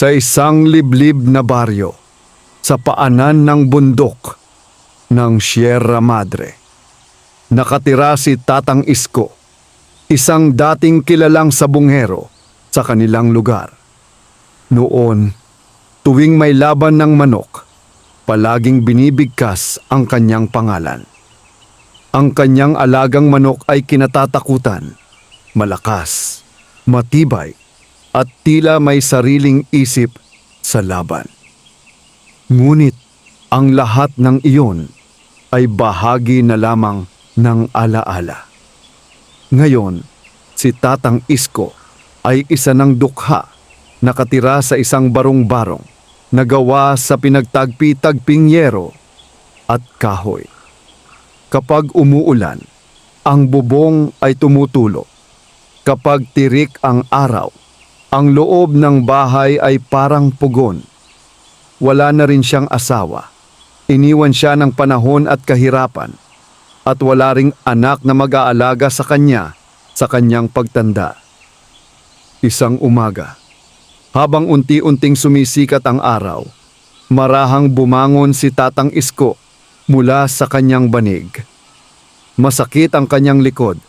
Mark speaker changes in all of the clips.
Speaker 1: Sa isang liblib na baryo, sa paanan ng bundok ng Sierra Madre, nakatira si Tatang Isko, isang dating kilalang sabungero sa kanilang lugar. Noon, tuwing may laban ng manok, palaging binibigkas ang kanyang pangalan. Ang kanyang alagang manok ay kinatatakutan, malakas, matibay, at tila may sariling isip sa laban. Ngunit ang lahat ng iyon ay bahagi na lamang ng alaala. Ngayon, si Tatang Isko ay isa ng dukha, nakatira sa isang barong-barong na gawa sa pinagtagpi-tagping yero at kahoy. Kapag umuulan, ang bubong ay tumutulo. Kapag tirik ang araw, ang loob ng bahay ay parang pugon. Wala na rin siyang asawa. Iniwan siya ng panahon at kahirapan. At wala ring anak na mag-aalaga sa kanya sa kanyang pagtanda. Isang umaga, habang unti-unting sumisikat ang araw, marahang bumangon si Tatang Isko mula sa kanyang banig. Masakit ang kanyang likod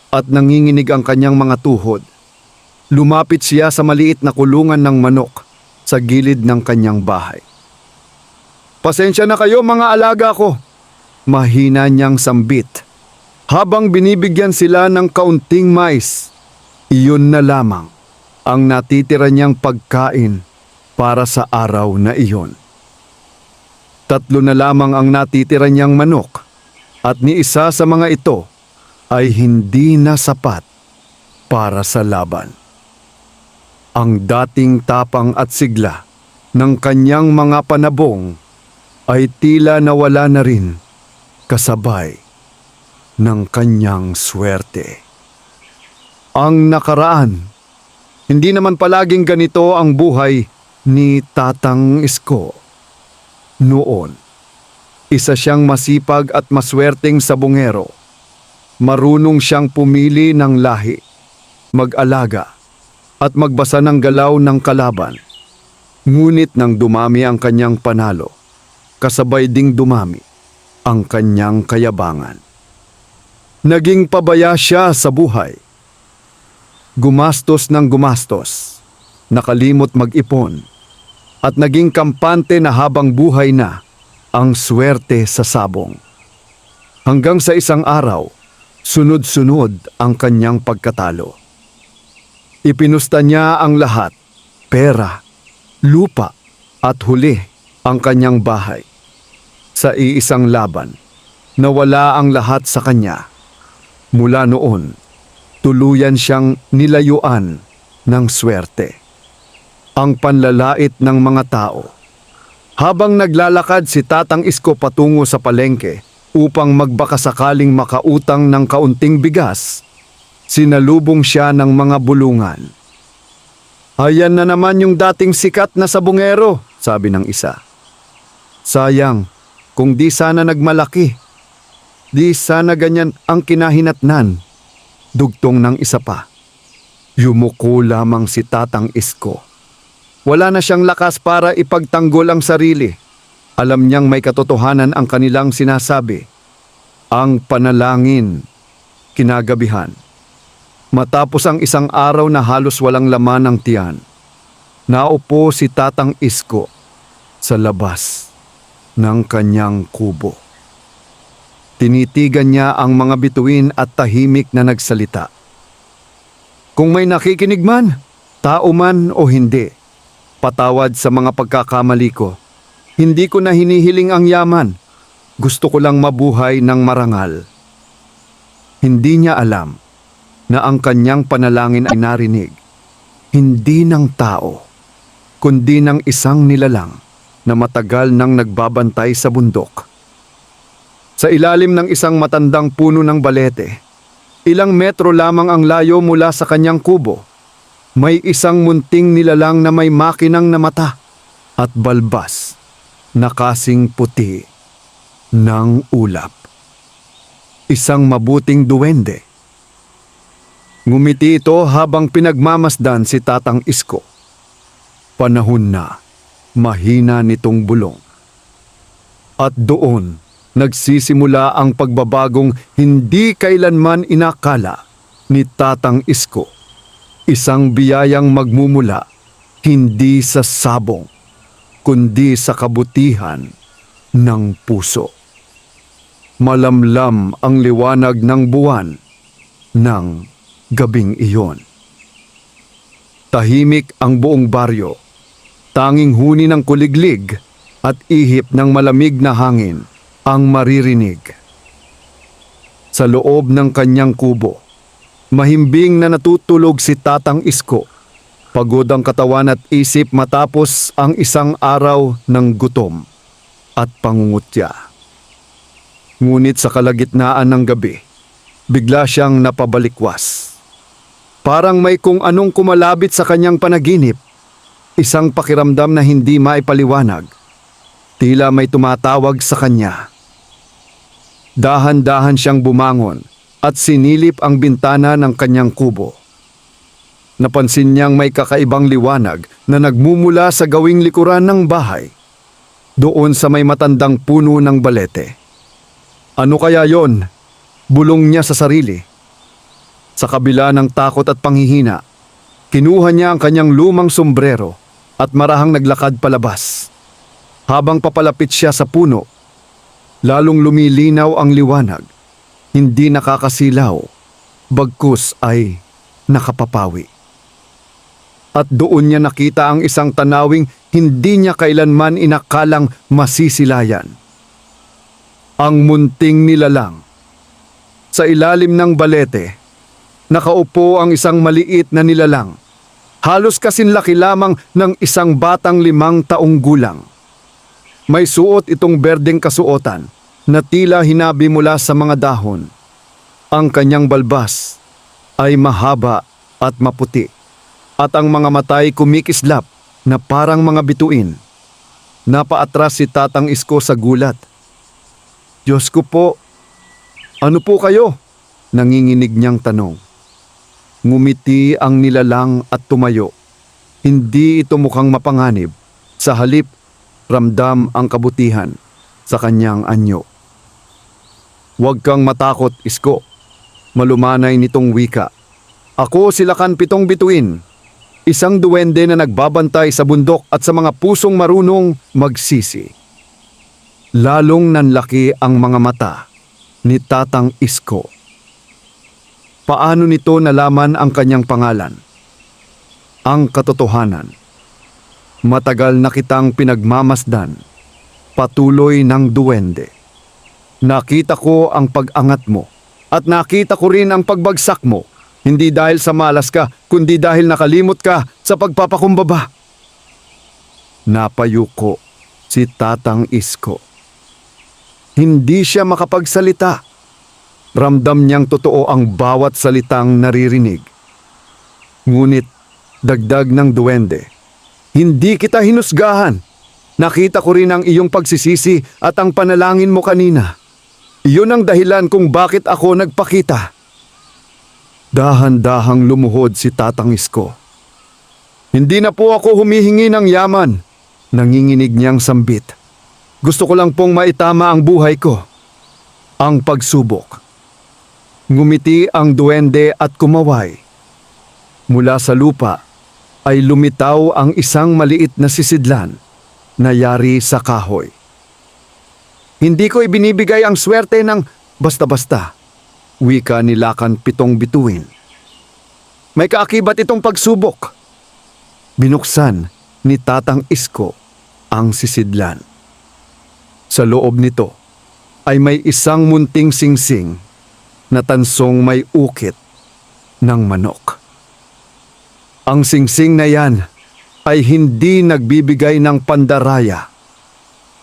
Speaker 1: at nanginginig ang kanyang mga tuhod. Lumapit siya sa maliit na kulungan ng manok sa gilid ng kanyang bahay. "Pasensya na kayo mga alaga ko," mahina niyang sambit. Habang binibigyan sila ng kaunting mais, iyon na lamang ang natitira niyang pagkain para sa araw na iyon. 3 na lamang ang natitira niyang manok at ni isa sa mga ito ay hindi na sapat para sa laban. Ang dating tapang at sigla ng kanyang mga panabong ay tila nawala na rin kasabay ng kanyang swerte. Ang nakaraan, hindi naman palaging ganito ang buhay ni Tatang Isko. Noon, isa siyang masipag at maswerteng sabungero. Marunong siyang pumili ng lahi, mag-alaga, at magbasa ng galaw ng kalaban. Ngunit nang dumami ang kanyang panalo, kasabay ding dumami ang kanyang kayabangan. Naging pabaya siya sa buhay. Gumastos ng gumastos, nakalimot mag-ipon, at naging kampante na habang buhay na ang swerte sa sabong. Hanggang sa isang araw, sunod-sunod ang kanyang pagkatalo. Ipinusta niya ang lahat, pera, lupa, at huli ang kanyang bahay. Sa iisang laban, nawala ang lahat sa kanya. Mula noon, tuluyan siyang nilayuan ng swerte. Ang panlalait ng mga tao. Habang naglalakad si Tatang Isko patungo sa palengke upang magbakasakaling makautang ng kaunting bigas, sinalubong siya ng mga bulungan. "Ayan na naman yung dating sikat na sabungero," sabi ng isa. "Sayang, kung di sana nagmalaki. Di sana ganyan ang kinahinatnan," dugtong ng isa pa. Yumuko lamang si Tatang Isko. Wala na siyang lakas para ipagtanggol ang sarili. Alam niyang may katotohanan ang kanilang sinasabi. Ang panalangin, kinagabihan. Matapos ang isang araw na halos walang laman ng tiyan, naupo si Tatang Isko sa labas ng kanyang kubo. Tinitigan niya ang mga bituin at tahimik na nagsalita. "Kung may nakikinig man, tao man o hindi, patawad sa mga pagkakamali ko. Hindi ko na hinihiling ang yaman. Gusto ko lang mabuhay ng marangal." Hindi niya alam na ang kanyang panalangin ay narinig, hindi ng tao, kundi ng isang nilalang na matagal nang nagbabantay sa bundok. Sa ilalim ng isang matandang puno ng balete, ilang metro lamang ang layo mula sa kanyang kubo, may isang munting nilalang na may makinang na mata at balbas na kasing puti ng ulap. Isang mabuting duwende. Ngumiti ito habang pinagmamasdan si Tatang Isko. Panahon na mahina nitong bulong. At doon nagsisimula ang pagbabagong hindi kailanman inakala ni Tatang Isko. Isang biyayang magmumula hindi sa sabong, kundi sa kabutihan ng puso. Malamlam ang liwanag ng buwan ng gabing iyon. Tahimik ang buong baryo. Tanging huni ng kuliglig at ihip ng malamig na hangin ang maririnig. Sa loob ng kanyang kubo, mahimbing na natutulog si Tatang Isko. Pagod ang katawan at isip matapos ang isang araw ng gutom at pangungutya. Ngunit sa kalagitnaan ng gabi, bigla siyang napabalikwas. Parang may kung anong kumalabit sa kanyang panaginip. Isang pakiramdam na hindi maipaliwanag. Tila may tumatawag sa kanya. Dahan-dahan siyang bumangon at sinilip ang bintana ng kanyang kubo. Napansin niyang may kakaibang liwanag na nagmumula sa gawing likuran ng bahay. Doon sa may matandang puno ng balete. Ano kaya yon? Bulong niya sa sarili. Sa kabila ng takot at panghihina, kinuha niya ang kanyang lumang sombrero at marahang naglakad palabas. Habang papalapit siya sa puno, lalong lumilinaw ang liwanag. Hindi nakakasilaw, bagkus ay nakapapawi. At doon niya nakita ang isang tanawing hindi niya kailanman inakalang masisilayan. Ang munting nilalang. Sa ilalim ng balete, nakaupo ang isang maliit na nilalang. Halos kasinlaki lamang ng isang batang 5 taong gulang. May suot itong berdeng kasuotan na tila hinabi mula sa mga dahon. Ang kanyang balbas ay mahaba at maputi at ang mga matay kumikislap na parang mga bituin. Napaatras si Tatang Isko sa gulat. Diyos ko po, ano po kayo? Nanginginig niyang tanong. Ngumiti ang nilalang at tumayo. Hindi ito mukhang mapanganib. Sa halip, ramdam ang kabutihan sa kanyang anyo. Huwag kang matakot, Isko. Malumanay nitong wika. Ako si Lakan 7 Bituin. Isang duwende na nagbabantay sa bundok at sa mga pusong marunong magsisi. Lalong nanlaki ang mga mata ni Tatang Isko. Paano nito nalaman ang kanyang pangalan? Ang katotohanan. Matagal na kitang pinagmamasdan, patuloy ng duwende. Nakita ko ang pag-angat mo at nakita ko rin ang pagbagsak mo, hindi dahil sa malas ka, kundi dahil nakalimot ka sa pagpapakumbaba. Napayuko si Tatang Isko. Hindi siya makapagsalita. Ramdam niyang totoo ang bawat salitang naririnig. Ngunit, dagdag ng duwende, hindi kita hinusgahan. Nakita ko rin ang iyong pagsisisi at ang panalangin mo kanina. Iyon ang dahilan kung bakit ako nagpakita. Dahan-dahang lumuhod si Tatang Isko. Hindi na po ako humihingi ng yaman, nanginginig niyang sambit. Gusto ko lang pong maitama ang buhay ko. Ang pagsubok. Ngumiti ang duwende at kumaway. Mula sa lupa ay lumitaw ang isang maliit na sisidlan na yari sa kahoy. Hindi ko ibinibigay ang swerte ng basta-basta, wika ni Lakan 7 Bituin. May kaakibat itong pagsubok. Binuksan ni Tatang Isko ang sisidlan. Sa loob nito ay may isang munting singsing na tansong may ukit ng manok. Ang singsing na yan ay hindi nagbibigay ng pandaraya,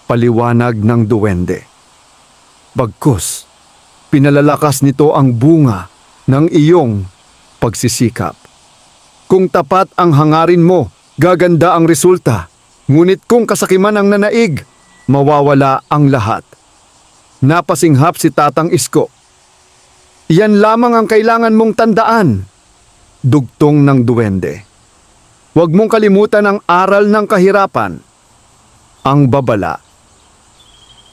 Speaker 1: paliwanag ng duwende. Bagkus, pinalalakas nito ang bunga ng iyong pagsisikap. Kung tapat ang hangarin mo, gaganda ang resulta. Ngunit kung kasakiman ang nanaig, mawawala ang lahat. Napasinghap si Tatang Isko. Iyan lamang ang kailangan mong tandaan, dugtong ng duwende. Huwag mong kalimutan ang aral ng kahirapan. Ang babala.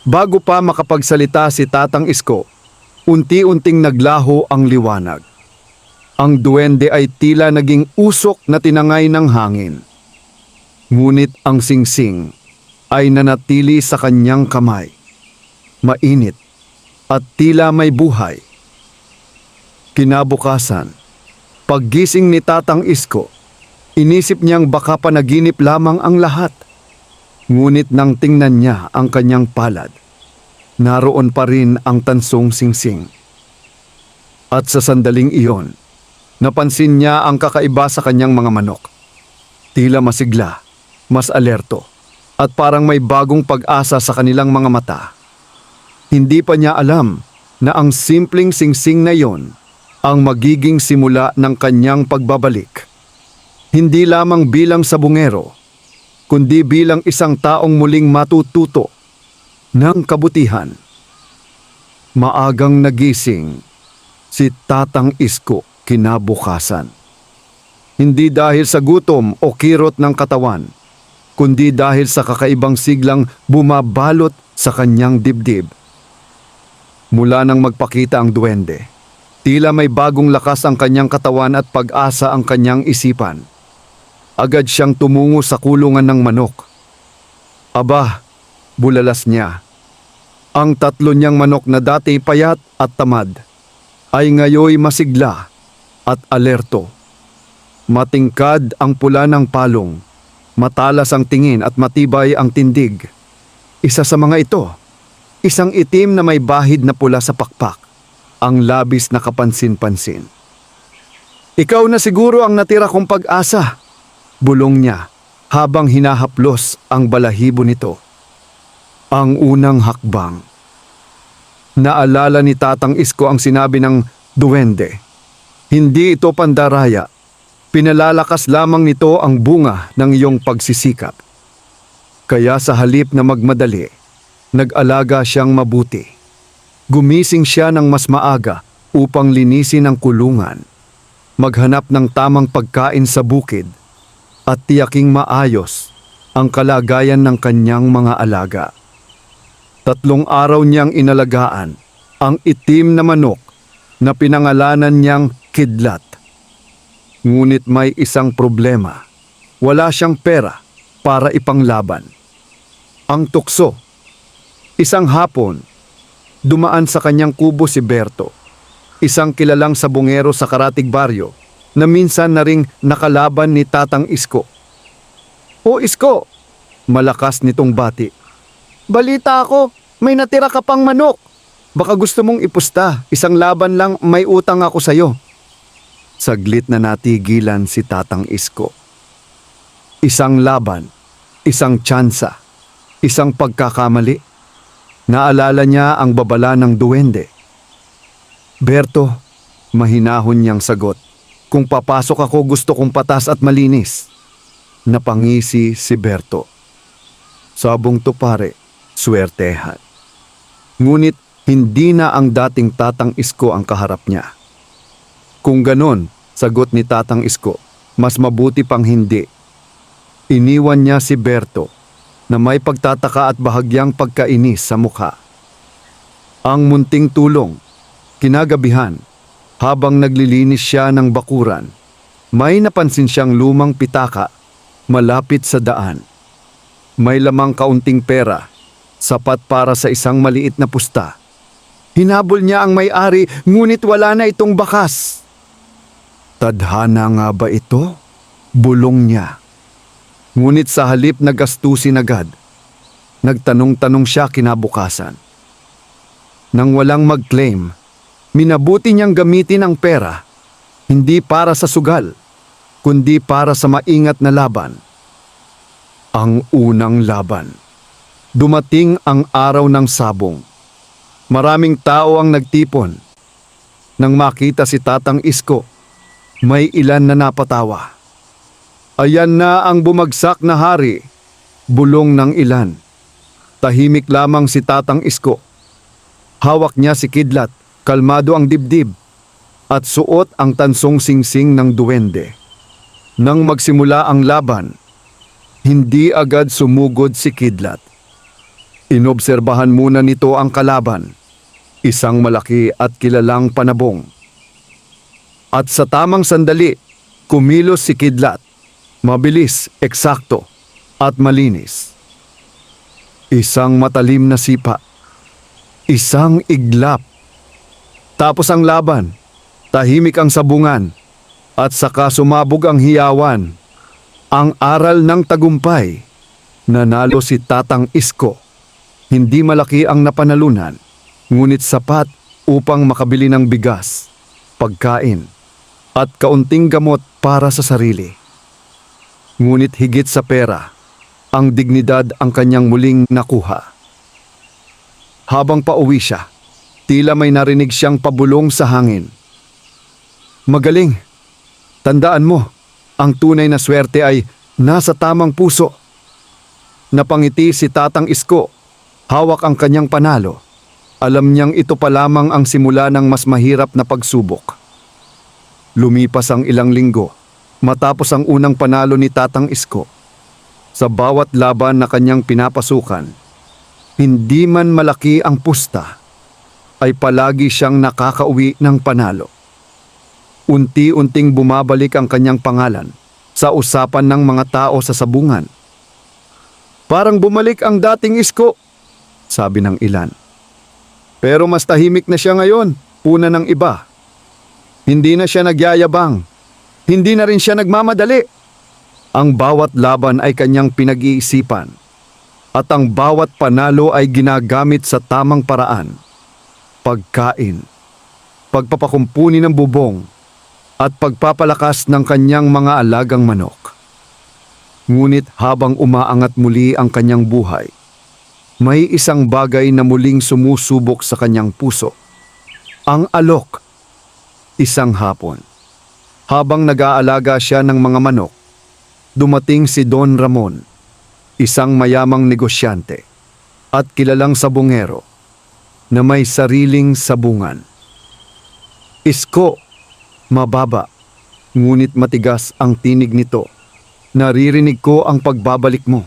Speaker 1: Bago pa makapagsalita si Tatang Isko, unti-unting naglaho ang liwanag. Ang duwende ay tila naging usok na tinangay ng hangin. Ngunit ang singsing ay nanatili sa kanyang kamay. Mainit at tila may buhay. Kinabukasan, paggising ni Tatang Isko, inisip niyang baka panaginip lamang ang lahat. Ngunit nang tingnan niya ang kanyang palad, naroon pa rin ang tansong singsing. At sa sandaling iyon, napansin niya ang kakaiba sa kanyang mga manok. Tila masigla, mas alerto, at parang may bagong pag-asa sa kanilang mga mata. Hindi pa niya alam na ang simpleng singsing na iyon ang magiging simula ng kanyang pagbabalik. Hindi lamang bilang sabungero, kundi bilang isang taong muling matututo ng kabutihan. Maagang nagising si Tatang Isko kinabukasan. Hindi dahil sa gutom o kirot ng katawan, kundi dahil sa kakaibang siglang bumabalot sa kanyang dibdib. Mula nang magpakita ang duwende, tila may bagong lakas ang kanyang katawan at pag-asa ang kanyang isipan. Agad siyang tumungo sa kulungan ng manok. Aba, bulalas niya. Ang 3 niyang manok na dati payat at tamad ay ngayoy masigla at alerto. Matingkad ang pula ng palong, matalas ang tingin at matibay ang tindig. Isa sa mga ito, isang itim na may bahid na pula sa pakpak, ang labis na kapansin-pansin. Ikaw na siguro ang natira kong pag-asa, bulong niya habang hinahaplos ang balahibo nito. Ang unang hakbang. Naalala ni Tatang Isko ang sinabi ng duwende. Hindi ito pandaraya. Pinalalakas lamang nito ang bunga ng iyong pagsisikap. Kaya sa halip na magmadali, nag-alaga siyang mabuti. Gumising siya ng mas maaga upang linisin ang kulungan, maghanap ng tamang pagkain sa bukid, at tiyaking maayos ang kalagayan ng kanyang mga alaga. 3 araw niyang inalagaan ang itim na manok na pinangalanan niyang Kidlat. Ngunit may isang problema. Wala siyang pera para ipanglaban. Ang tukso. Isang hapon, dumaan sa kanyang kubo si Berto, isang kilalang sabungero sa Karatig Baryo na minsan na ring nakalaban ni Tatang Isko. "O Isko," malakas nitong bati. "Balita ako, may natira ka pang manok. Baka gusto mong ipusta, isang laban lang, may utang ako sa'yo." Saglit na natigilan si Tatang Isko. Isang laban, isang tsansa, isang pagkakamali. Naalala niya ang babala ng duwende. "Berto," mahinahon niyang sagot, "kung papasok ako gusto kong patas at malinis." Napangisi si Berto. Sabong to pare, swertehan. Ngunit hindi na ang dating Tatang Isko ang kaharap niya. "Kung ganon," sagot ni Tatang Isko, "mas mabuti pang hindi." Iniwan niya si Berto na may pagtataka at bahagyang pagkainis sa mukha. Ang munting tulong, kinagabihan, habang naglilinis siya ng bakuran, may napansin siyang lumang pitaka malapit sa daan. May lamang kaunting pera, sapat para sa isang maliit na pusta. Hinabol niya ang may-ari, ngunit wala na itong bakas. Tadhana nga ba ito? Bulong niya. Ngunit sa halip na gastusin agad, nagtanong-tanong siya kinabukasan. Nang walang mag-claim, minabuti niyang gamitin ang pera, hindi para sa sugal, kundi para sa maingat na laban. Ang unang laban. Dumating ang araw ng sabong. Maraming tao ang nagtipon. Nang makita si Tatang Isko, may ilan na napatawa. "Ayan na ang bumagsak na hari," bulong ng ilan. Tahimik lamang si Tatang Isko. Hawak niya si Kidlat, kalmado ang dibdib, at suot ang tansong singsing ng duwende. Nang magsimula ang laban, hindi agad sumugod si Kidlat. Inobserbahan muna nito ang kalaban, isang malaki at kilalang panabong. At sa tamang sandali, kumilos si Kidlat, mabilis, eksakto, at malinis. Isang matalim na sipa, isang iglap. Tapos ang laban, tahimik ang sabungan, at saka sumabog ang hiyawan. Ang aral ng tagumpay, nanalo si Tatang Isko. Hindi malaki ang napanalunan, ngunit sapat upang makabili ng bigas, pagkain, at kaunting gamot para sa sarili. Ngunit higit sa pera, ang dignidad ang kanyang muling nakuha. Habang pauwi siya, tila may narinig siyang pabulong sa hangin. Magaling! Tandaan mo, ang tunay na swerte ay nasa tamang puso. Napangiti si Tatang Isko, hawak ang kanyang panalo. Alam niyang ito pa lamang ang simula ng mas mahirap na pagsubok. Lumipas ang ilang linggo, matapos ang unang panalo ni Tatang Isko. Sa bawat laban na kanyang pinapasukan, hindi man malaki ang pusta, ay palagi siyang nakakauwi ng panalo. Unti-unting bumabalik ang kanyang pangalan sa usapan ng mga tao sa sabungan. Parang bumalik ang dating Isko, sabi ng ilan. Pero mas tahimik na siya ngayon, puna ng iba. Hindi na siya nagyayabang, hindi na rin siya nagmamadali. Ang bawat laban ay kanyang pinag-iisipan, at ang bawat panalo ay ginagamit sa tamang paraan. Pagkain, pagpapakumpuni ng bubong, at pagpapalakas ng kanyang mga alagang manok. Ngunit habang umaangat muli ang kanyang buhay, may isang bagay na muling sumusubok sa kanyang puso. Ang alok. Isang hapon, habang nag-aalaga siya ng mga manok, dumating si Don Ramon, isang mayamang negosyante at kilalang sabungero na may sariling sabungan. Isko, mababa, ngunit matigas ang tinig nito. Naririnig ko ang pagbabalik mo.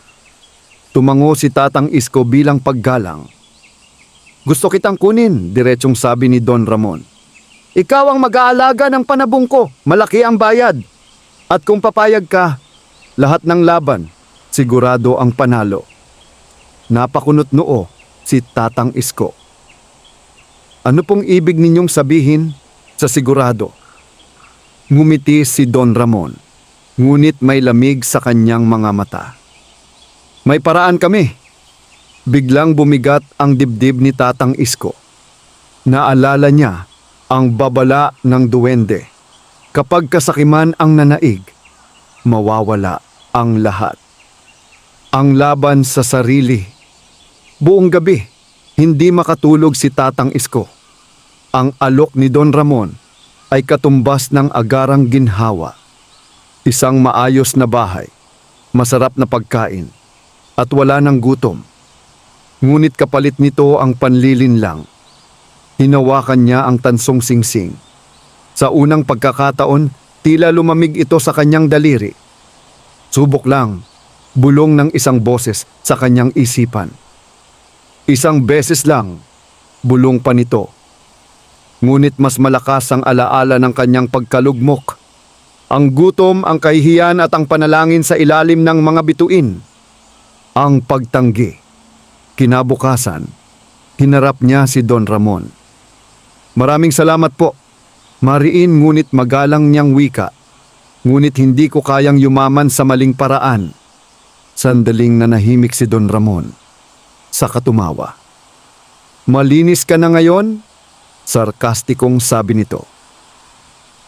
Speaker 1: Tumango si Tatang Isko bilang paggalang. Gusto kitang kunin, diretsong sabi ni Don Ramon. Ikaw ang mag-aalaga ng panabong ko, malaki ang bayad. At kung papayag ka, lahat ng laban, sigurado ang panalo. Napakunot noo si Tatang Isko. Ano pong ibig ninyong sabihin sa sigurado? Ngumiti si Don Ramon, ngunit may lamig sa kanyang mga mata. May paraan kami. Biglang bumigat ang dibdib ni Tatang Isko. Naalala niya ang babala ng duwende. Kapag kasakiman ang nanaig, mawawala ang lahat. Ang laban sa sarili. Buong gabi, hindi makatulog si Tatang Isko. Ang alok ni Don Ramon ay katumbas ng agarang ginhawa. Isang maayos na bahay, masarap na pagkain, at wala ng gutom. Ngunit kapalit nito ang panlilinlang. Hinawakan niya ang tansong singsing. Sa unang pagkakataon, tila lumamig ito sa kanyang daliri. Subok lang, bulong ng isang boses sa kanyang isipan. Isang beses lang, bulong pa nito. Ngunit mas malakas ang alaala ng kanyang pagkalugmok. Ang gutom, ang kahihiyan at ang panalangin sa ilalim ng mga bituin. Ang pagtanggi. Kinabukasan, hinarap niya si Don Ramon. Maraming salamat po. Mariin ngunit magalang niyang wika. Ngunit hindi ko kayang yumaman sa maling paraan. Sandaling nanahimik si Don Ramon. Saka tumawa. Malinis ka na ngayon? Sarkastikong sabi nito.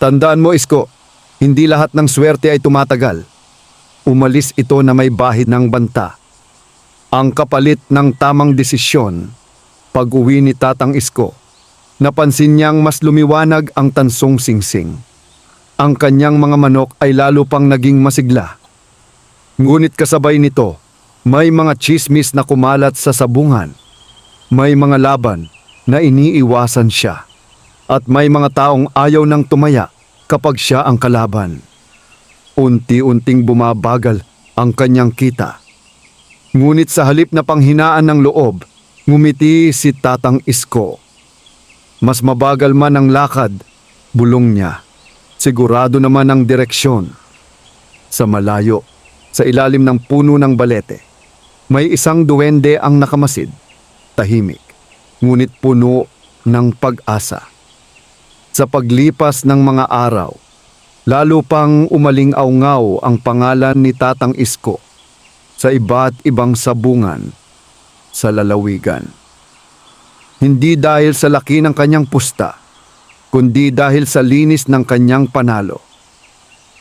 Speaker 1: Tandaan mo, Isko, hindi lahat ng swerte ay tumatagal. Umalis ito na may bahid ng banta. Ang kapalit ng tamang desisyon, pag-uwi ni Tatang Isko, napansin niyang mas lumiwanag ang tansong singsing. Ang kanyang mga manok ay lalo pang naging masigla. Ngunit kasabay nito, may mga tsismis na kumalat sa sabungan. May mga laban na iniiwasan siya. At may mga taong ayaw nang tumaya kapag siya ang kalaban. Unti-unting bumabagal ang kanyang kita. Ngunit sa halip na panghinaan ng loob, ngumiti si Tatang Isko. Mas mabagal man ang lakad, bulong niya. Sigurado naman ang direksyon. Sa malayo, sa ilalim ng puno ng balete, may isang duwende ang nakamasid. Tahimik, ngunit puno ng pag-asa. Sa paglipas ng mga araw, lalo pang umaling-awngaw ang pangalan ni Tatang Isko sa iba't ibang sabungan sa lalawigan. Hindi dahil sa laki ng kanyang pusta, kundi dahil sa linis ng kanyang panalo.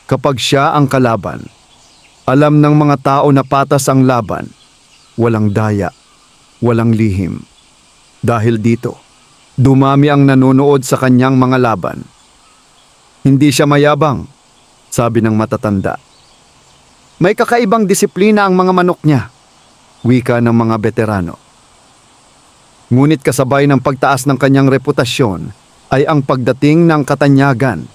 Speaker 1: Kapag siya ang kalaban, alam ng mga tao na patas ang laban, walang daya, walang lihim. Dahil dito, dumami ang nanonood sa kanyang mga laban. Hindi siya mayabang, sabi ng matatanda. May kakaibang disiplina ang mga manok niya, wika ng mga veterano. Ngunit kasabay ng pagtaas ng kanyang reputasyon ay ang pagdating ng katanyagan,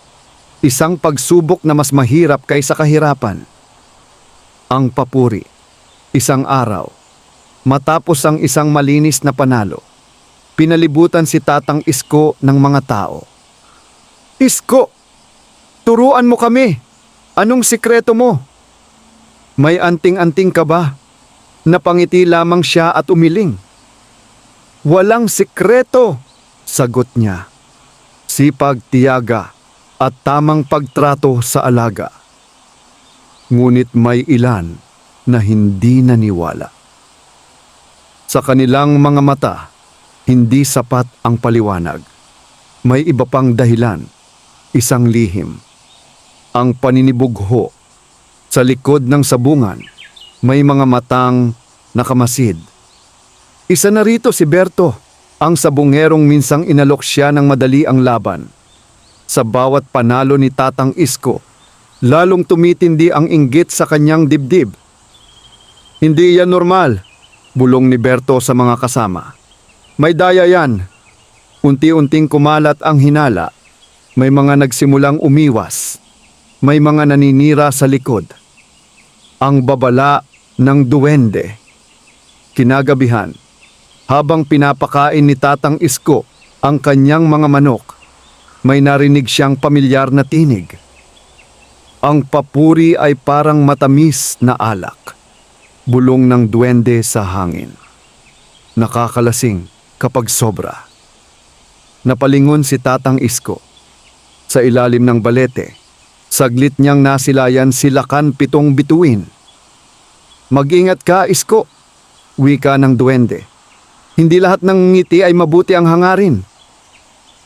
Speaker 1: isang pagsubok na mas mahirap kaysa kahirapan. Ang papuri, isang araw, matapos ang isang malinis na panalo, pinalibutan si Tatang Isko ng mga tao. Isko, turuan mo kami. Anong sikreto mo? May anting-anting ka ba? Napangiti lamang siya at umiling. Walang sikreto, sagot niya. Sipag, tiyaga at tamang pagtrato sa alaga. Ngunit may ilan na hindi naniwala. Sa kanilang mga mata, hindi sapat ang paliwanag. May iba pang dahilan, isang lihim. Ang paninibugho. Sa likod ng sabungan, may mga matang nakamasid. Isa na rito si Berto, ang sabungerong minsang inalok siya ng madali ang laban. Sa bawat panalo ni Tatang Isko, lalong tumitindi ang inggit sa kanyang dibdib. Hindi yan normal, bulong ni Berto sa mga kasama. May daya yan. Unti-unting kumalat ang hinala. May mga nagsimulang umiwas. May mga naninira sa likod. Ang babala ng duwende. Kinagabihan, habang pinapakain ni Tatang Isko ang kanyang mga manok, may narinig siyang pamilyar na tinig. Ang papuri ay parang matamis na alak. Bulong ng duwende sa hangin. Nakakalasing kapag sobra. Napalingon si Tatang Isko. Sa ilalim ng balete, saglit niyang nasilayan si Lakan 7 bituin. Mag-ingat ka, Isko, wika ng duwende. Hindi lahat ng ngiti ay mabuti ang hangarin.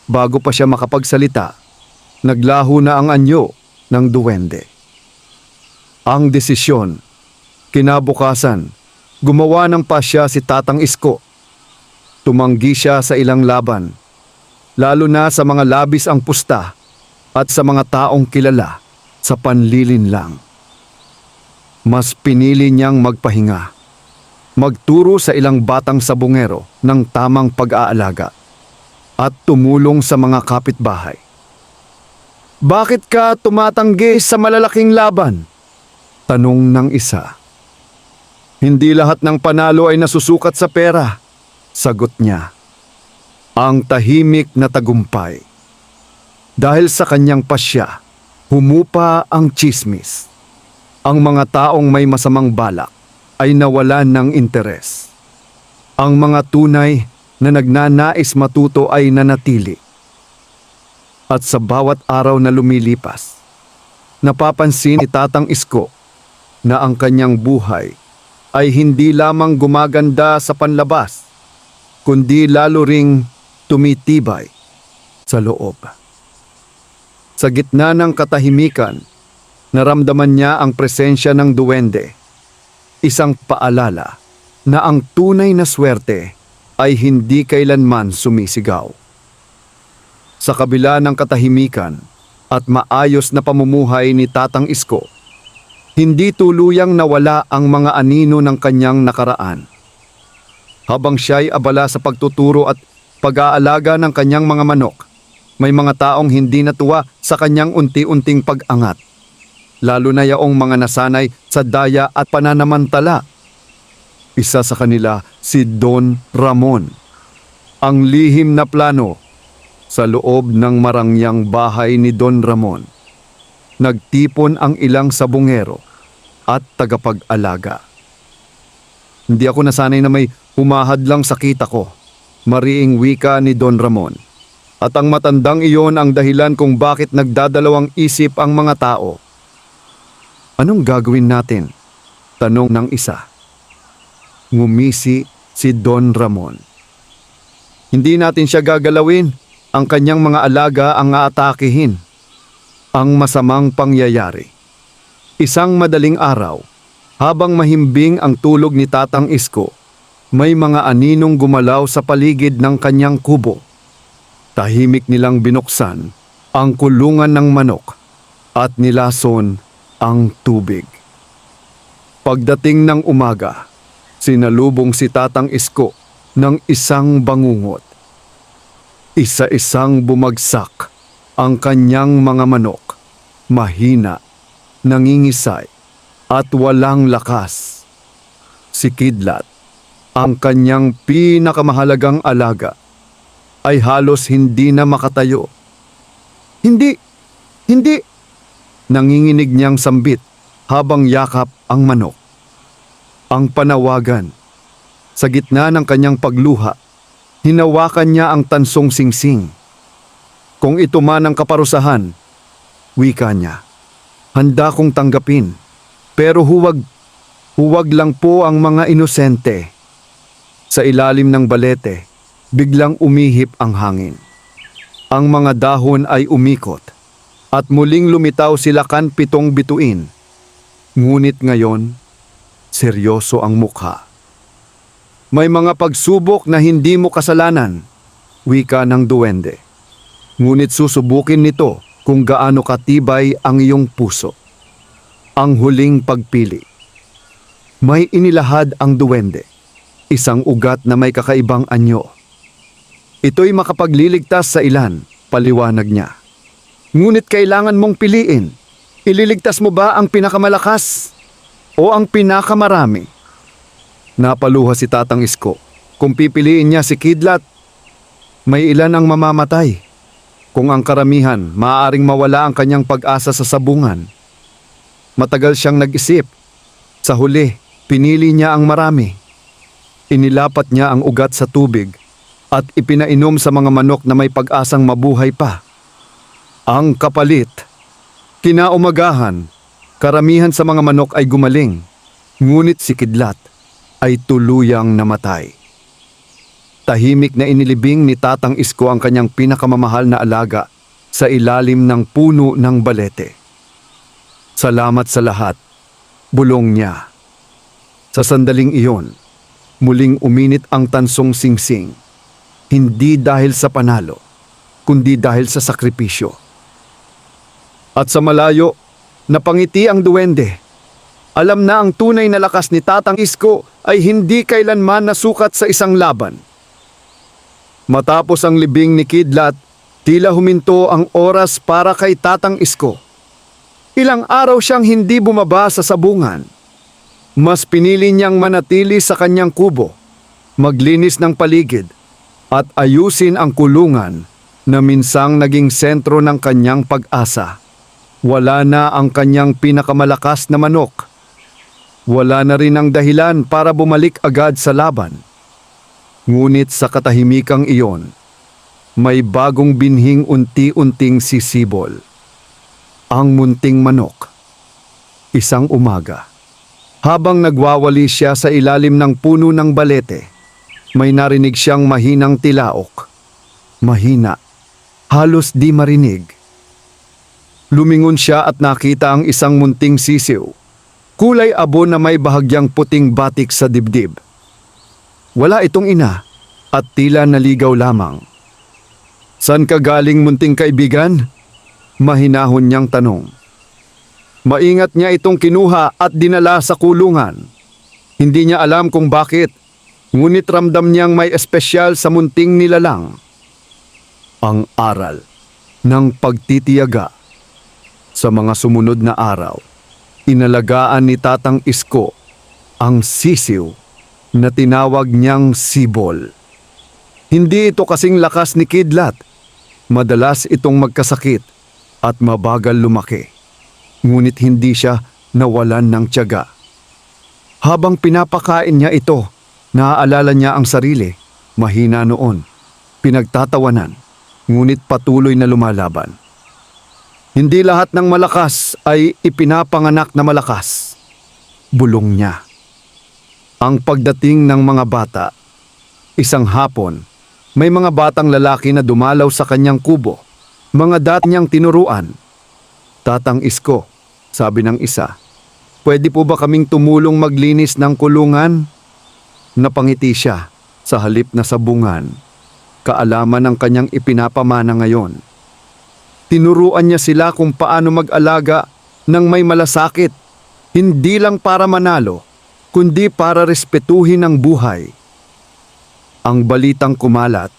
Speaker 1: Bago pa siya makapagsalita, naglaho na ang anyo ng duwende. Ang desisyon, kinabukasan, gumawa ng pasya si Tatang Isko. Tumanggi siya sa ilang laban, lalo na sa mga labis ang pusta at sa mga taong kilala sa panlilinlang. Mas pinili niyang magpahinga, magturo sa ilang batang sabungero ng tamang pag-aalaga at tumulong sa mga kapitbahay. Bakit ka tumatanggi sa malalaking laban? Tanong ng isa. Hindi lahat ng panalo ay nasusukat sa pera, sagot niya. Ang tahimik na tagumpay. Dahil sa kanyang pasya, humupa ang tsismis. Ang mga taong may masamang balak ay nawalan ng interes. Ang mga tunay na nagnanais matuto ay nanatili. At sa bawat araw na lumilipas, napapansin ni Tatang Isko na ang kanyang buhay ay hindi lamang gumaganda sa panlabas, kundi lalo ring tumitibay sa loob. Sa gitna ng katahimikan, naramdaman niya ang presensya ng duwende, isang paalala na ang tunay na swerte ay hindi kailanman sumisigaw. Sa kabila ng katahimikan at maayos na pamumuhay ni Tatang Isko, hindi tuluyang nawala ang mga anino ng kanyang nakaraan. Habang siya'y abala sa pagtuturo at pag-aalaga ng kanyang mga manok, may mga taong hindi natuwa sa kanyang unti-unting pag-angat. lalo na yaong mga nasanay sa daya at pananamantala. Isa sa kanila si Don Ramon. Ang lihim na plano sa loob ng marangyang bahay ni Don Ramon. Nagtipon ang ilang sabungero at tagapag-alaga. Hindi ako nasanay na may humahadlang sa kita ko, mariing wika ni Don Ramon. At ang matandang iyon ang dahilan kung bakit nagdadalawang isip ang mga tao. Anong gagawin natin? Tanong ng isa. Ngumisi si Don Ramon. Hindi natin siya gagalawin. Ang kanyang mga alaga ang aatakihin. Ang masamang pangyayari. Isang madaling araw, habang mahimbing ang tulog ni Tatang Isko, may mga aninong gumalaw sa paligid ng kanyang kubo. Tahimik nilang binuksan ang kulungan ng manok at nilason ang tubig. Pagdating ng umaga, sinalubong si Tatang Isko ng isang bangungot. Isa-isang bumagsak ang kanyang mga manok, mahina, nangingisay at walang lakas. Si Kidlat, ang kanyang pinakamahalagang alaga, ay halos hindi na makatayo. Hindi! Hindi! Nanginginig niyang sambit habang yakap ang manok. Ang panawagan. Sa gitna ng kanyang pagluha, hinawakan niya ang tansong singsing. Kung ito man ang kaparusahan, wika niya, handa kong tanggapin, pero huwag lang po ang mga inosente. Sa ilalim ng balete, biglang umihip ang hangin. Ang mga dahon ay umikot at muling lumitaw sila kan 7 bituin. Ngunit ngayon, seryoso ang mukha. May mga pagsubok na hindi mo kasalanan, wika ng duwende. Ngunit susubukin nito kung gaano katibay ang iyong puso. Ang huling pagpili. May inilahad ang duwende, isang ugat na may kakaibang anyo. Ito'y makapagliligtas sa ilan, paliwanag niya. Ngunit kailangan mong piliin. Ililigtas mo ba ang pinakamalakas o ang pinakamarami? Napaluha si Tatang Isko. Kung pipiliin niya si Kidlat, may ilan ang mamamatay. Kung ang karamihan, maaaring mawala ang kanyang pag-asa sa sabungan. Matagal siyang nag-isip. Sa huli, pinili niya ang marami. Inilapat niya ang ugat sa tubig at ipinainom sa mga manok na may pag-asang mabuhay pa. Ang kapalit. Kinaumagahan, karamihan sa mga manok ay gumaling, ngunit si Kidlat ay tuluyang namatay. Tahimik na inilibing ni Tatang Isko ang kanyang pinakamamahal na alaga sa ilalim ng puno ng balete. Salamat sa lahat, bulong niya. Sa sandaling iyon, muling uminit ang tansong singsing. Hindi dahil sa panalo, kundi dahil sa sakripisyo. At sa malayo, napangiti ang duwende. Alam na ang tunay na lakas ni Tatang Isko ay hindi kailanman nasukat sa isang laban. Matapos ang libing ni Kidlat, tila huminto ang oras para kay Tatang Isko. Ilang araw siyang hindi bumaba sa sabungan. Mas pinili niyang manatili sa kanyang kubo, maglinis ng paligid, at ayusin ang kulungan na minsang naging sentro ng kanyang pag-asa. Wala na ang kanyang pinakamalakas na manok. Wala na rin ang dahilan para bumalik agad sa laban. Ngunit sa katahimikang iyon, may bagong binhing unti-unting sisibol. Ang munting manok. Isang umaga, habang nagwawali siya sa ilalim ng puno ng balete, may narinig siyang mahinang tilaok. Mahina, halos di marinig. Lumingon siya at nakita ang isang munting sisiw. Kulay abo na may bahagyang puting batik sa dibdib. Wala itong ina at tila naligaw lamang. "San ka galing, munting kaibigan?" Mahinahon niyang tanong. Maingat niya itong kinuha at dinala sa kulungan. Hindi niya alam kung bakit, ngunit ramdam niyang may espesyal sa munting nilalang. Ang aral ng pagtitiyaga. Sa mga sumunod na araw, Inalagaan ni Tatang Isko ang sisiw na tinawag niyang sibol. Hindi ito kasing lakas ni Kidlat. Madalas itong magkasakit at mabagal lumaki. Ngunit hindi siya nawalan ng tiyaga. Habang pinapakain niya ito, naaalala niya ang sarili. Mahina noon, pinagtatawanan, ngunit patuloy na lumalaban. Hindi lahat ng malakas ay ipinapanganak na malakas. Bulong niya. Ang pagdating ng mga bata, isang hapon, may mga batang lalaki na dumalaw sa kanyang kubo. Mga dati niyang tinuruan. Tatang Isko, sabi ng isa, pwede po ba kaming tumulong maglinis ng kulungan? Napangiti siya sa halip na sabungan. Kaalaman ng kanyang ipinapamana ngayon. Tinuruan niya sila kung paano mag-alaga ng may malasakit. Hindi lang para manalo, kundi para respetuhin ang buhay. Ang balitang kumalat.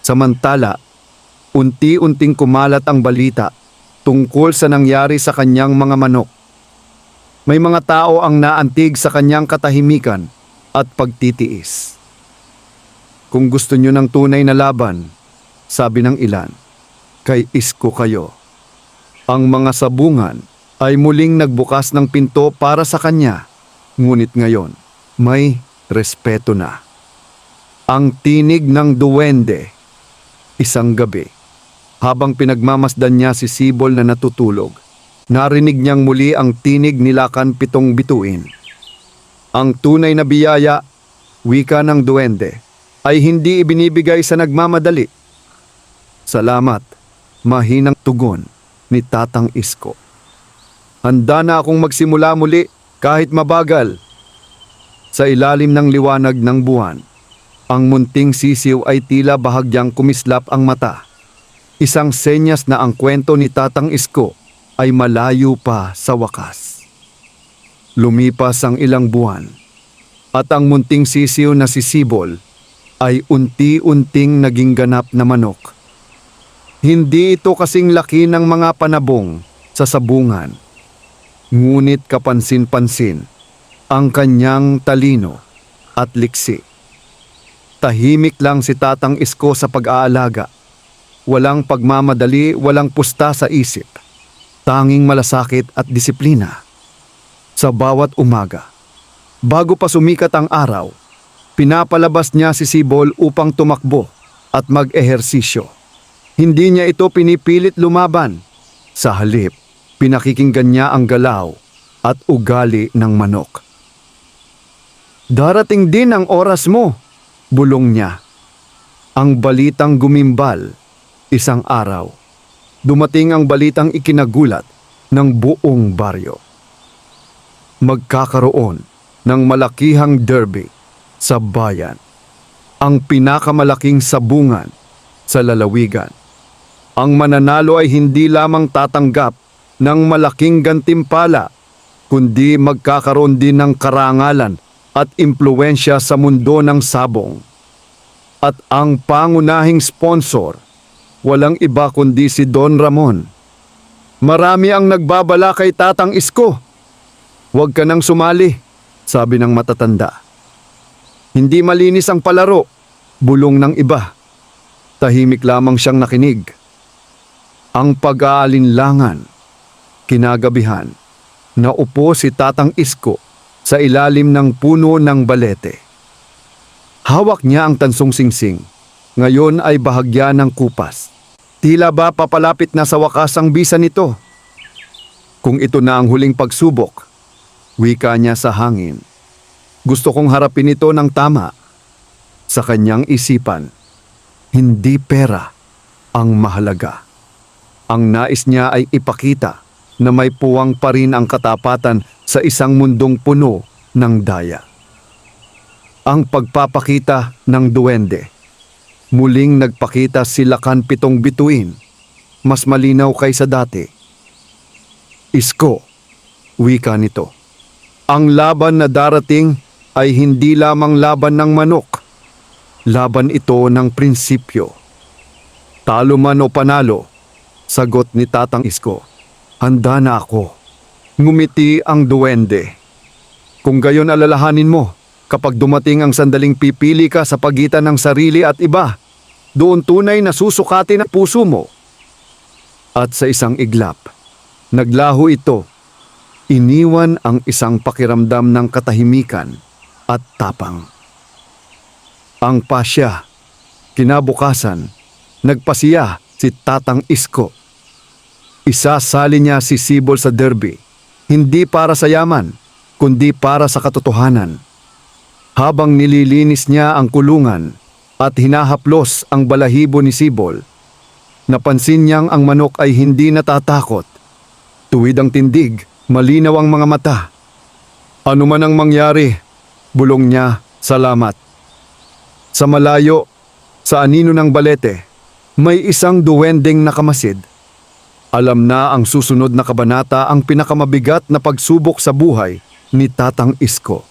Speaker 1: Samantala, unti-unting kumalat ang balita tungkol sa nangyari sa kanyang mga manok. May mga tao ang naantig sa kanyang katahimikan at pagtitiis. Kung gusto nyo ng tunay na laban, sabi ng ilan, kay Isko kayo. Ang mga sabungan ay muling nagbukas ng pinto para sa kanya, ngunit ngayon may respeto na. Ang tinig ng duwende. Isang gabi, habang pinagmamasdan niya si Sibol na natutulog, narinig niyang muli ang tinig ni Lakan Pitong Bituin. Ang tunay na biyaya, wika ng duwende, ay hindi ibinibigay sa nagmamadali. Salamat, mahinang tugon ni Tatang Isko. Handa na akong magsimula muli kahit mabagal. Sa ilalim ng liwanag ng buwan, ang munting sisiw ay tila bahagyang kumislap ang mata. Isang senyas na ang kwento ni Tatang Isko ay malayo pa sa wakas. Lumipas ang ilang buwan at ang munting sisiw na si Sibol ay unti-unting naging ganap na manok. Hindi ito kasing laki ng mga panabong sa sabungan. Ngunit kapansin-pansin ang kanyang talino at liksi. Tahimik lang si Tatang Isko sa pag-aalaga. Walang pagmamadali, walang pusta sa isip. Tanging malasakit at disiplina. Sa bawat umaga, bago pa sumikat ang araw, pinapalabas niya si Sibol upang tumakbo at mag-ehersisyo. Hindi niya ito pinipilit lumaban. Sa halip, pinakikinggan niya ang galaw at ugali ng manok. Darating din ang oras mo, bulong niya. Ang balitang gumimbal, isang araw. Dumating ang balitang ikinagulat ng buong baryo. Magkakaroon ng malakihang derby sa bayan. Ang pinakamalaking sabungan sa lalawigan. Ang mananalo ay hindi lamang tatanggap ng malaking gantimpala, kundi magkakaroon din ng karangalan at impluwensya sa mundo ng sabong. At ang pangunahing sponsor, walang iba kundi si Don Ramon. Marami ang nagbabala kay Tatang Isko. Huwag ka nang sumali, sabi ng matatanda. Hindi malinis ang palaro, bulong ng iba. Tahimik lamang siyang nakinig. Ang pag-aalinlangan, kinagabihan, naupo si Tatang Isko sa ilalim ng puno ng balete. Hawak niya ang tansong singsing. Ngayon ay bahagya ng kupas. Tila ba papalapit na sa wakas ang bisa nito? Kung ito na ang huling pagsubok, wika niya sa hangin. Gusto kong harapin ito ng tama. Sa kanyang isipan, hindi pera ang mahalaga. Ang nais niya ay ipakita na may puwang pa rin ang katapatan sa isang mundong puno ng daya. Ang pagpapakita ng duwende. Muling nagpakita si Lakan Pitong Bituin, mas malinaw kaysa dati. Isko, wika nito. Ang laban na darating ay hindi lamang laban ng manok. Laban ito ng prinsipyo. Talo man o panalo, sagot ni Tatang Isko. Handa na ako. Ngumiti ang duwende. Kung gayon alalahanin mo, kapag dumating ang sandaling pipili ka sa pagitan ng sarili at iba, doon tunay na susukatin ang puso mo. At sa isang iglap, naglaho ito. Iniwan ang isang pakiramdam ng katahimikan at tapang. Ang pasya, kinabukasan, nagpasiya si Tatang Isko. Isasali niya si Sibol sa derby, hindi para sa yaman, kundi para sa katotohanan. Habang nililinis niya ang kulungan at hinahaplos ang balahibo ni Sibol, napansin niyang ang manok ay hindi natatakot. Tuwid ang tindig, malinaw ang mga mata. Ano man ang mangyari, bulong niya, salamat. Sa malayo, sa anino ng balete, may isang duwendeng nakamasid. Alam na ang susunod na kabanata ang pinakamabigat na pagsubok sa buhay ni Tatang Isko.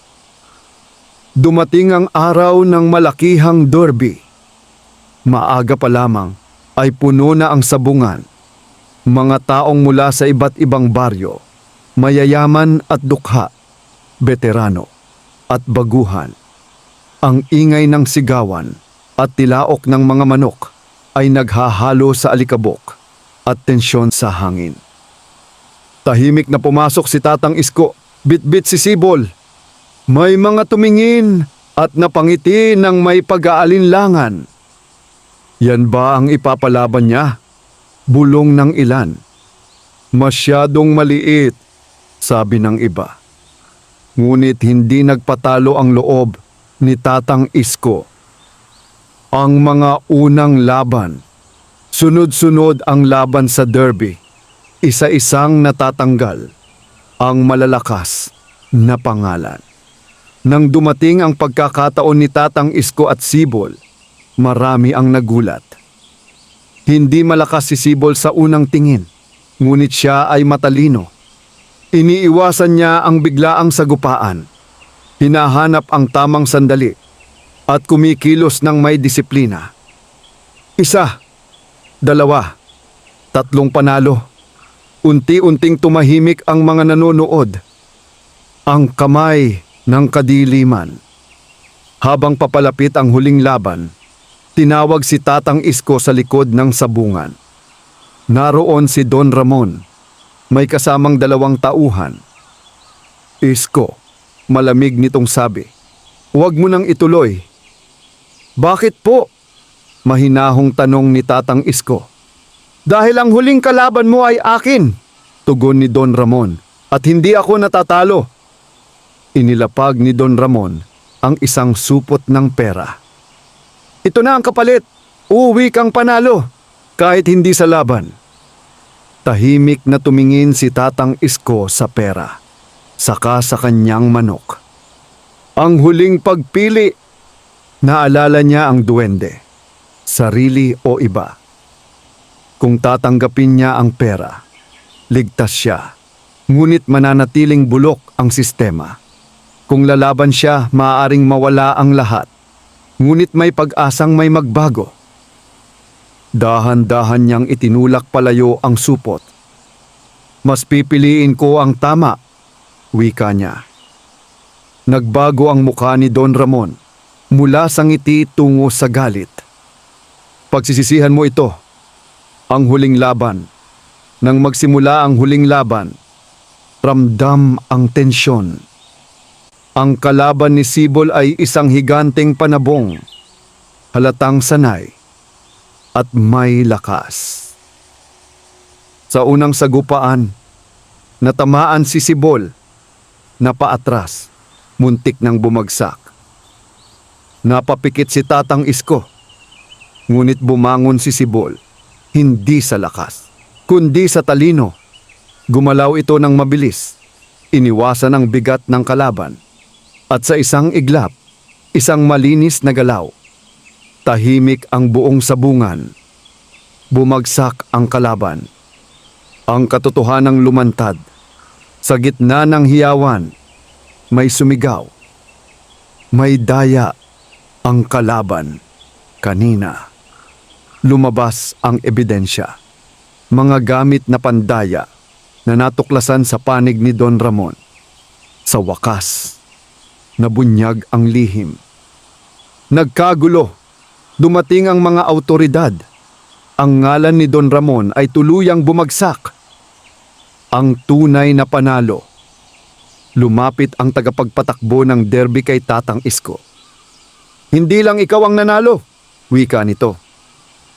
Speaker 1: Dumating ang araw ng malakihang derby. Maaga pa lamang ay puno na ang sabungan. Mga taong mula sa iba't ibang baryo, mayayaman at dukha, veterano at baguhan. Ang ingay ng sigawan at tilaok ng mga manok ay naghahalo sa alikabok at tensyon sa hangin. Tahimik na pumasok si Tatang Isko, bitbit si Sibol. May mga tumingin at napangiti ng may pag-aalinlangan. Yan ba ang ipapalaban niya? Bulong ng ilan. Masyadong maliit, sabi ng iba. Ngunit hindi nagpatalo ang loob ni Tatang Isko. Ang mga unang laban, sunod-sunod ang laban sa derby, isa-isang natatanggal ang malalakas na pangalan. Nang dumating ang pagkakataon ni Tatang Isko at Sibol, marami ang nagulat. Hindi malakas si Sibol sa unang tingin, ngunit siya ay matalino. Iniiwasan niya ang biglaang sagupaan. Hinahanap ang tamang sandali at kumikilos ng may disiplina. 1, 2, 3 panalo. Unti-unting tumahimik ang mga nanonood. Ang kamay ng kadiliman. Habang papalapit ang huling laban, tinawag si Tatang Isko sa likod ng sabungan. Naroon si Don Ramon, may kasamang 2 tauhan. Isko, malamig nitong sabi, "Huwag mo nang ituloy." "Bakit po?" mahinahong tanong ni Tatang Isko. "Dahil ang huling kalaban mo ay akin," tugon ni Don Ramon, "at hindi ako natatalo." Inilapag ni Don Ramon ang isang supot ng pera. "Ito na ang kapalit, uuwi kang panalo, kahit hindi sa laban." Tahimik na tumingin si Tatang Isko sa pera, saka sa kanyang manok. Ang huling pagpili, naalala niya ang duwende, sarili o iba. Kung tatanggapin niya ang pera, ligtas siya, ngunit mananatiling bulok ang sistema. Kung lalaban siya, maaaring mawala ang lahat, ngunit may pag-asang may magbago. Dahan-dahan niyang itinulak palayo ang supot. "Mas pipiliin ko ang tama," wika niya. Nagbago ang mukha ni Don Ramon, mula sa ngiti tungo sa galit. "Pagsisisihan mo ito, ang huling laban." Nang magsimula ang huling laban, ramdam ang tensyon. Ang kalaban ni Sibol ay isang higanteng panabong, halatang sanay at may lakas. Sa unang sagupaan, natamaan si Sibol, napaatras, muntik nang bumagsak. Napapikit si Tatang Isko, ngunit bumangon si Sibol, hindi sa lakas, kundi sa talino. Gumalaw ito ng mabilis, iniwasan ang bigat ng kalaban, at sa isang iglap, isang malinis na galaw. Tahimik ang buong sabungan. Bumagsak ang kalaban. Ang katotohanang lumantad. Sa gitna ng hiyawan, may sumigaw. May daya ang kalaban. Kanina, lumabas ang ebidensya. Mga gamit na pandaya, na natuklasan sa panig ni Don Ramon. Sa wakas, nabunyag ang lihim. Nagkagulo, dumating ang mga autoridad. Ang ngalan ni Don Ramon ay tuluyang bumagsak. Ang tunay na panalo. Lumapit ang tagapagpatakbo ng derby kay Tatang Isko. Hindi lang ikaw ang nanalo, wika nito.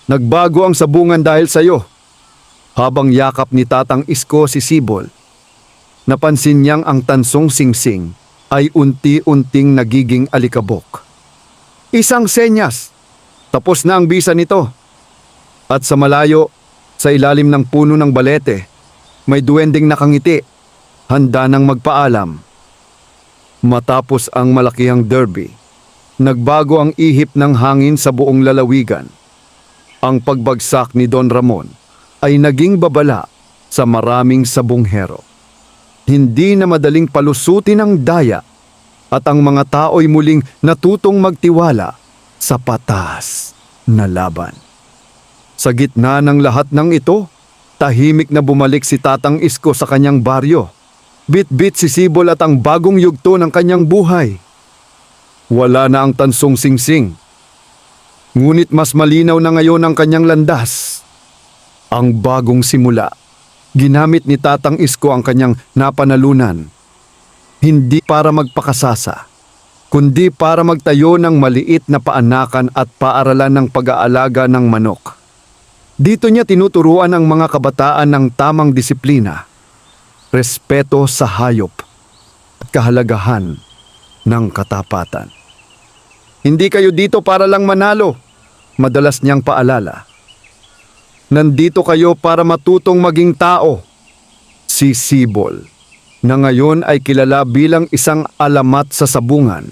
Speaker 1: Nagbago ang sabungan dahil sa iyo. Habang yakap ni Tatang Isko si Sibol, napansin niyang ang tansong singsing ay unti-unting nagiging alikabok. Isang senyas, tapos na ang bisa nito. At sa malayo, sa ilalim ng puno ng balete, may duwending nakangiti, handa nang magpaalam. Matapos ang malakihang derby, nagbago ang ihip ng hangin sa buong lalawigan. Ang pagbagsak ni Don Ramon ay naging babala sa maraming sabonghero. Hindi na madaling palusutin ang daya at ang mga tao'y muling natutong magtiwala sa patas na laban. Sa gitna ng lahat ng ito, tahimik na bumalik si Tatang Isko sa kanyang baryo. Bit-bit si Sibol at ang bagong yugto ng kanyang buhay. Wala na ang tansong singsing. Ngunit mas malinaw na ngayon ang kanyang landas. Ang bagong simula. Ginamit ni Tatang Isko ang kanyang napanalunan. Hindi para magpakasasa, kundi para magtayo ng maliit na paanakan at paaralan ng pag-aalaga ng manok. Dito niya tinuturuan ang mga kabataan ng tamang disiplina, respeto sa hayop, at kahalagahan ng katapatan. Hindi kayo dito para lang manalo, madalas niyang paalala. Nandito kayo para matutong maging tao. Si Sibol, na ngayon ay kilala bilang isang alamat sa sabungan,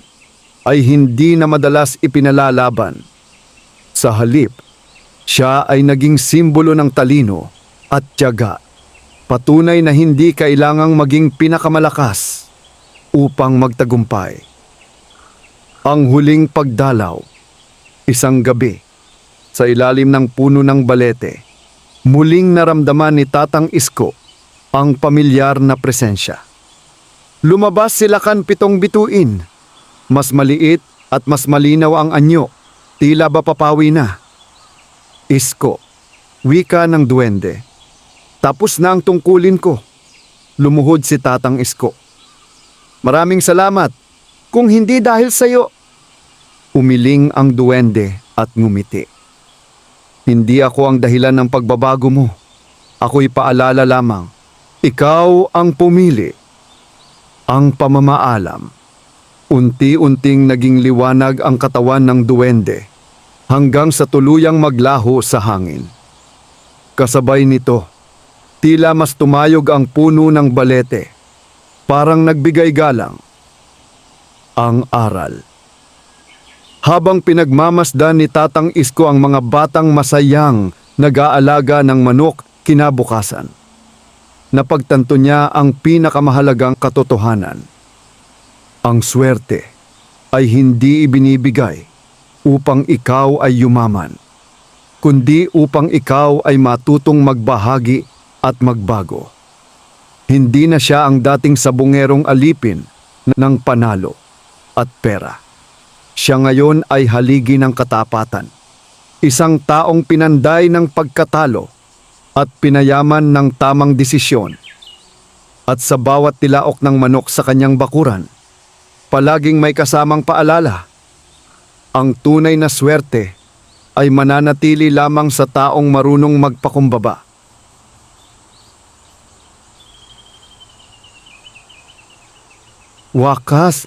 Speaker 1: ay hindi na madalas ipinalalaban. Sa halip, siya ay naging simbolo ng talino at tiyaga. Patunay na hindi kailangang maging pinakamalakas upang magtagumpay. Ang huling pagdalaw, isang gabi, sa ilalim ng puno ng balete, muling naramdaman ni Tatang Isko ang pamilyar na presensya. Lumabas sila kan 7 bituin. Mas maliit at mas malinaw ang anyo, tila ba papawi na. Isko, wika ng duwende. Tapos na ang tungkulin ko. Lumuhod si Tatang Isko. Maraming salamat, kung hindi dahil sa iyo. Umiling ang duwende at ngumiti. Hindi ako ang dahilan ng pagbabago mo. Ako'y paalala lamang. Ikaw ang pumili. Ang pamamaalam. Unti-unting naging liwanag ang katawan ng duwende hanggang sa tuluyang maglaho sa hangin. Kasabay nito, tila mas tumayog ang puno ng balete. Parang nagbigay galang. Ang aral. Habang pinagmamasdan ni Tatang Isko ang mga batang masayang nag-aalaga ng manok kinabukasan, napagtanto niya ang pinakamahalagang katotohanan. Ang swerte ay hindi ibinibigay upang ikaw ay yumaman, kundi upang ikaw ay matutong magbahagi at magbago. Hindi na siya ang dating sabungerong alipin ng panalo at pera. Siya ngayon ay haligi ng katapatan, isang taong pinanday ng pagkatalo at pinayaman ng tamang desisyon. At sa bawat tilaok ng manok sa kanyang bakuran, palaging may kasamang paalala. Ang tunay na swerte ay mananatili lamang sa taong marunong magpakumbaba. Wakas